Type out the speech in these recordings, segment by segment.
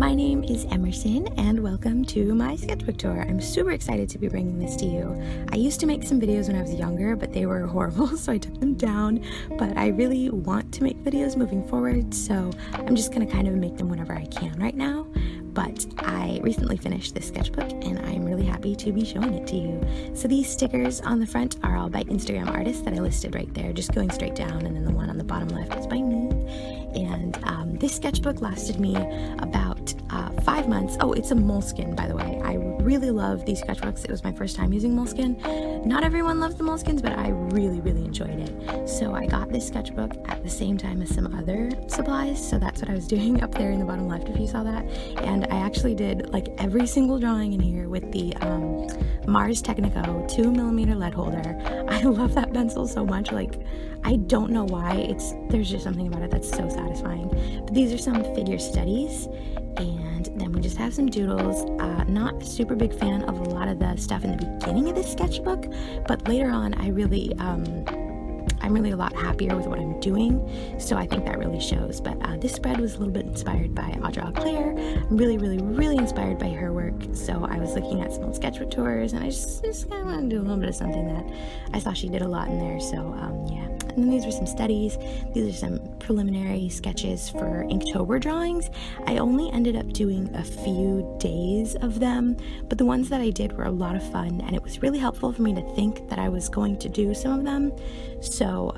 My name is Emerson and welcome to my sketchbook tour. I'm super excited to be bringing this to you. I used to make some videos when I was younger, but they were horrible, so I took them down. But I really want to make videos moving forward, so I'm just gonna kind of make them whenever I can right now. But I recently finished this sketchbook and I'm really happy to be showing it to you. So these stickers on the front are all by Instagram artists that I listed right there, just going straight down, and then the one on the bottom left is by me. And this sketchbook lasted me about 5 months. Oh, it's a moleskin, by the way. I really love these sketchbooks. It was my first time using moleskin. Not everyone loves the moleskins, but I really enjoyed it. So I got this sketchbook at the same time as some other supplies, so that's what I was doing up there in the bottom left, if you saw that. And I actually did like every single drawing in here with the Mars Technico 2mm lead holder. I love that pencil so much. Like, I don't know why. There's just something about it that's so satisfying. But these are some figure studies, and then we just have some doodles. Not a super big fan of a lot of the stuff in the beginning of this sketchbook, but later on I'm really a lot happier with what I'm doing, so I think that really shows. But this spread was a little bit inspired by Audra Claire. I'm really inspired by her work, so I was looking at some old sketchbook tours, and I just kind of want to do a little bit of something that I saw she did a lot in there, so yeah. And then these were some studies. These are some preliminary sketches for Inktober drawings. I only ended up doing a few days of them, but the ones that I did were a lot of fun, and it was really helpful for me to think that I was going to do some of them. So,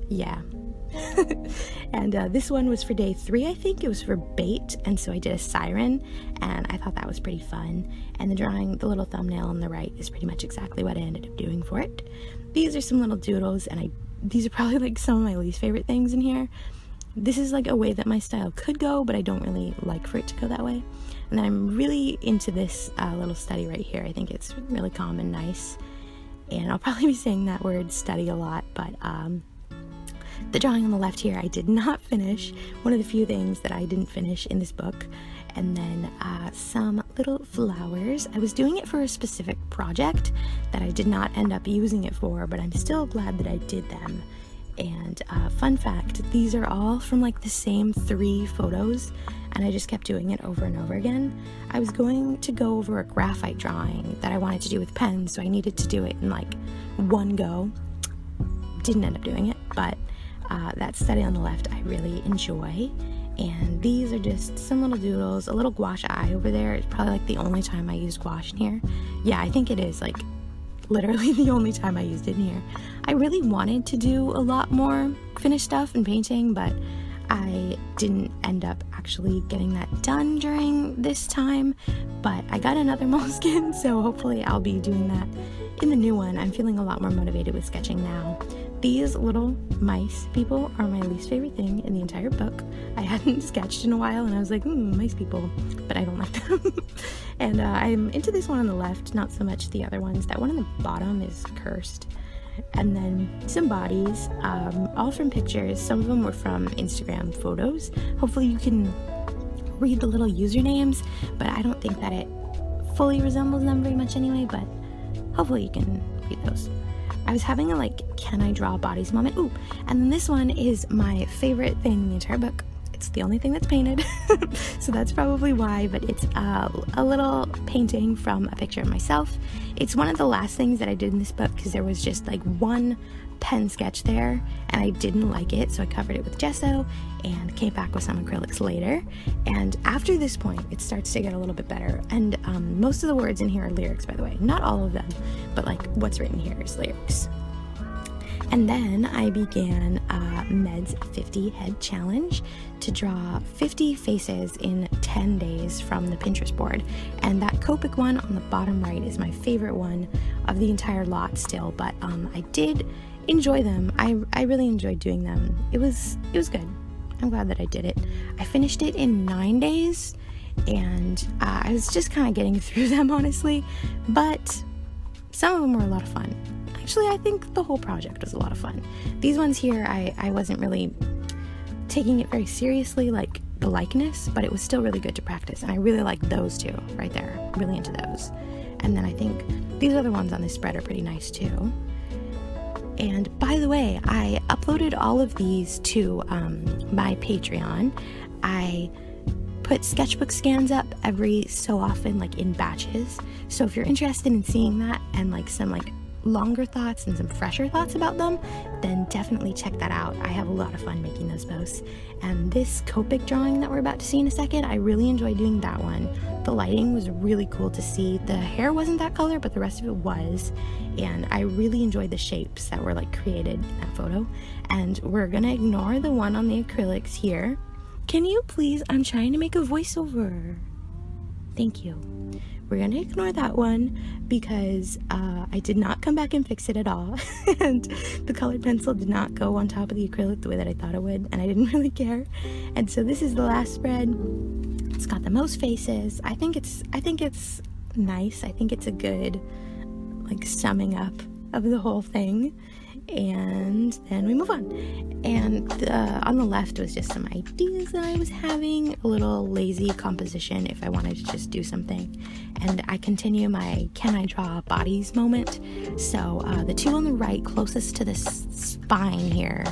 yeah. And this one was for day 3, I think. It was for bait, and so I did a siren, and I thought that was pretty fun. And the drawing, the little thumbnail on the right, is pretty much exactly what I ended up doing for it. These are some little doodles, and these are probably like some of my least favorite things in here. This is like a way that my style could go, but I don't really like for it to go that way. And then I'm really into this little study right here. I think it's really calm and nice. And I'll probably be saying that word study a lot, but the drawing on the left here I did not finish. One of the few things that I didn't finish in this book. And then some little flowers. I was doing it for a specific project that I did not end up using it for, but I'm still glad that I did them. And fun fact, these are all from like the same 3 photos, and I just kept doing it over and over again. I was going to go over a graphite drawing that I wanted to do with pens, so I needed to do it in like one go. Didn't end up doing it, but that study on the left I really enjoy. And these are just some little doodles, a little gouache eye over there. It's probably like the only time I used gouache in here. Yeah, I think it is like literally the only time I used it in here. I really wanted to do a lot more finished stuff and painting, but I didn't end up actually getting that done during this time. But I got another moleskin, so hopefully I'll be doing that in the new one. I'm feeling a lot more motivated with sketching now. These little mice people are my least favorite thing in the entire book. I hadn't sketched in a while, and I was like, mice people, but I don't like them. And I'm into this one on the left, not so much the other ones. That one on the bottom is cursed. And then some bodies, all from pictures. Some of them were from Instagram photos. Hopefully you can read the little usernames, but I don't think that it fully resembles them very much anyway, but hopefully you can read those. I was having a can I draw bodies moment. Ooh, and then this one is my favorite thing in the entire book. It's the only thing that's painted, so that's probably why, but it's a little painting from a picture of myself. It's one of the last things that I did in this book because there was just like one pen sketch there, and I didn't like it, so I covered it with gesso and came back with some acrylics later. And after this point, it starts to get a little bit better, and most of the words in here are lyrics, by the way. Not all of them, but like what's written here is lyrics. And then I began Med's 50 Head Challenge to draw 50 faces in 10 days from the Pinterest board. And that Copic one on the bottom right is my favorite one of the entire lot still, but I did enjoy them. I really enjoyed doing them. It was good. I'm glad that I did it. I finished it in 9 days, and I was just kind of getting through them, honestly, but some of them were a lot of fun. Actually, I think the whole project was a lot of fun. These ones here, I wasn't really taking it very seriously, like the likeness, but it was still really good to practice, and I really like those two right there. Really into those. And then I think these other ones on this spread are pretty nice too. And by the way, I uploaded all of these to my Patreon. I put sketchbook scans up every so often, like in batches. So if you're interested in seeing that and like some like longer thoughts and some fresher thoughts about them, then definitely check that out. I have a lot of fun making those posts. And this Copic drawing that we're about to see in a second, I really enjoyed doing that one. The lighting was really cool to see. The hair wasn't that color, but the rest of it was. And I really enjoyed the shapes that were like created in that photo. And we're gonna ignore the one on the acrylics here. Can you please, I'm trying to make a voiceover. Thank you. We're gonna ignore that one because I did not come back and fix it at all. And the colored pencil did not go on top of the acrylic the way that I thought it would, and I didn't really care. And so this is the last spread. It's got the most faces. I think it's nice. I think it's a good like summing up of the whole thing. And then we move on. And on the left was just some ideas that I was having, a little lazy composition if I wanted to just do something. And I continue my can I draw bodies moment. So the two on the right closest to the spine here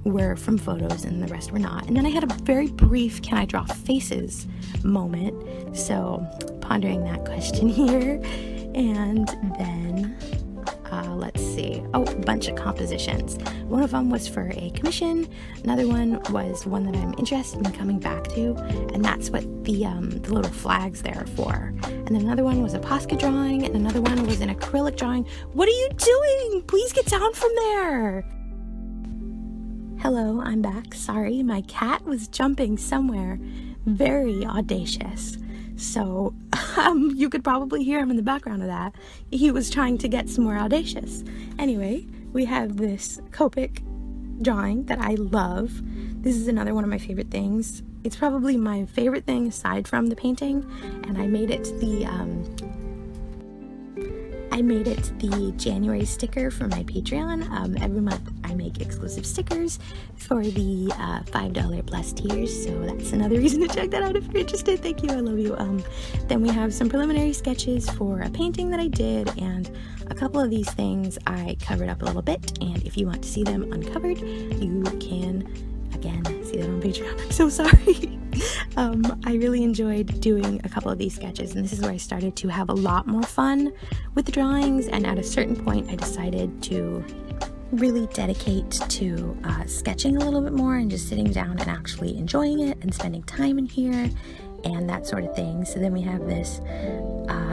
were from photos and the rest were not. And then I had a very brief can I draw faces moment. So pondering that question here. And then let's see. Oh, a bunch of compositions. One of them was for a commission. Another one was one that I'm interested in coming back to, and that's what the little flags there are for. And then another one was a Posca drawing, and another one was an acrylic drawing. What are you doing? Please get down from there. Hello, I'm back. Sorry, my cat was jumping somewhere. Very audacious. So you could probably hear him in the background of that. He was trying to get some more audacious. Anyway, we have this Copic drawing that I love. This is another one of my favorite things. It's probably my favorite thing aside from the painting, and I made it the January sticker for my Patreon. Every month I make exclusive stickers for the $5 plus tiers, so that's another reason to check that out if you're interested. Thank you, I love you. Then we have some preliminary sketches for a painting that I did, and a couple of these things I covered up a little bit, and if you want to see them uncovered, you can, again, see that on Patreon. I'm so sorry. I really enjoyed doing a couple of these sketches, and this is where I started to have a lot more fun with the drawings, and at a certain point I decided to really dedicate to sketching a little bit more and just sitting down and actually enjoying it and spending time in here and that sort of thing. So then we have this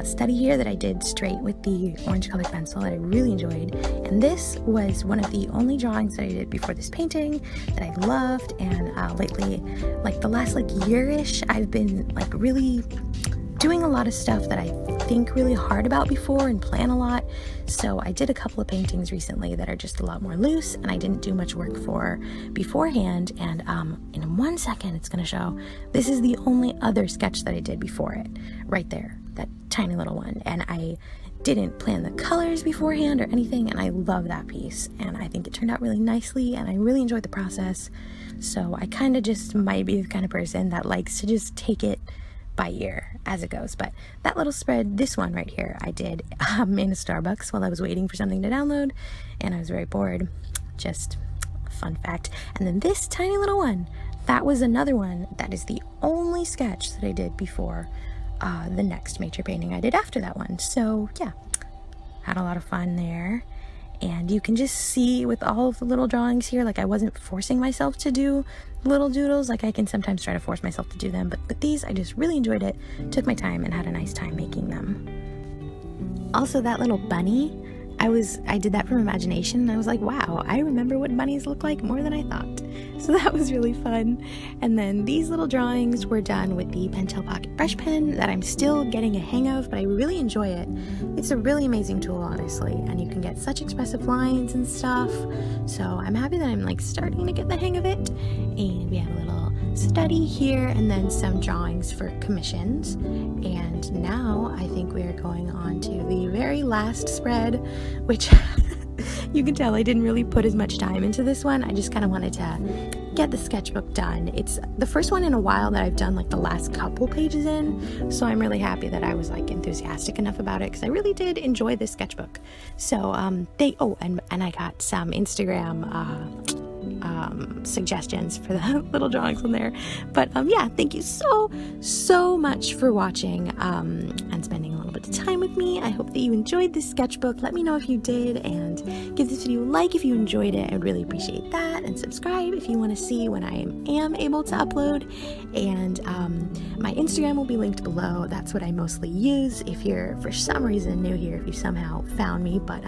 study here that I did straight with the orange colored pencil that I really enjoyed, and this was one of the only drawings that I did before this painting that I loved. And lately, like the last year-ish, I've been like really doing a lot of stuff that I think really hard about before and plan a lot. So I did a couple of paintings recently that are just a lot more loose and I didn't do much work for beforehand. And in 1 second it's gonna show, this is the only other sketch that I did before it, right there, that tiny little one. And I didn't plan the colors beforehand or anything, and I love that piece, and I think it turned out really nicely, and I really enjoyed the process. So I kind of just might be the kind of person that likes to just take it by ear as it goes. But that little spread, this one right here, I did in a Starbucks while I was waiting for something to download, and I was very bored. Just a fun fact. And then this tiny little one, that was another one that is the only sketch that I did before the next major painting I did after that one. So yeah, had a lot of fun there. And you can just see with all of the little drawings here, like I wasn't forcing myself to do little doodles. Like I can sometimes try to force myself to do them, but with these, I just really enjoyed it, took my time, and had a nice time making them. Also, that little bunny, I did that from imagination, and I was like, wow, I remember what bunnies look like more than I thought. So that was really fun. And then these little drawings were done with the Pentel Pocket Brush Pen that I'm still getting a hang of, but I really enjoy it. It's a really amazing tool, honestly, and you can get such expressive lines and stuff. So I'm happy that I'm like starting to get the hang of it. And we have a little study here and then some drawings for commissions. And now I think we are going on to the very last spread, which you can tell I didn't really put as much time into this one. I just kind of wanted to get the sketchbook done. It's the first one in a while that I've done like the last couple pages in, so I'm really happy that I was like enthusiastic enough about it, because I really did enjoy this sketchbook. So and I got some Instagram suggestions for the little drawings on there. But yeah, thank you so much for watching and spending a little bit of time with me. I hope that you enjoyed this sketchbook. Let me know if you did, and give this video a like if you enjoyed it. I'd really appreciate that, and subscribe if you want to see when I am able to upload. And my Instagram will be linked below. That's what I mostly use if you're for some reason new here, if you somehow found me. But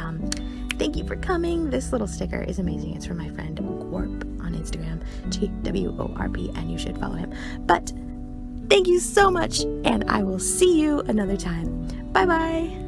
thank you for coming. This little sticker is amazing. It's from my friend Warp on Instagram, GWORP, and you should follow him. But thank you so much, and I will see you another time. Bye bye.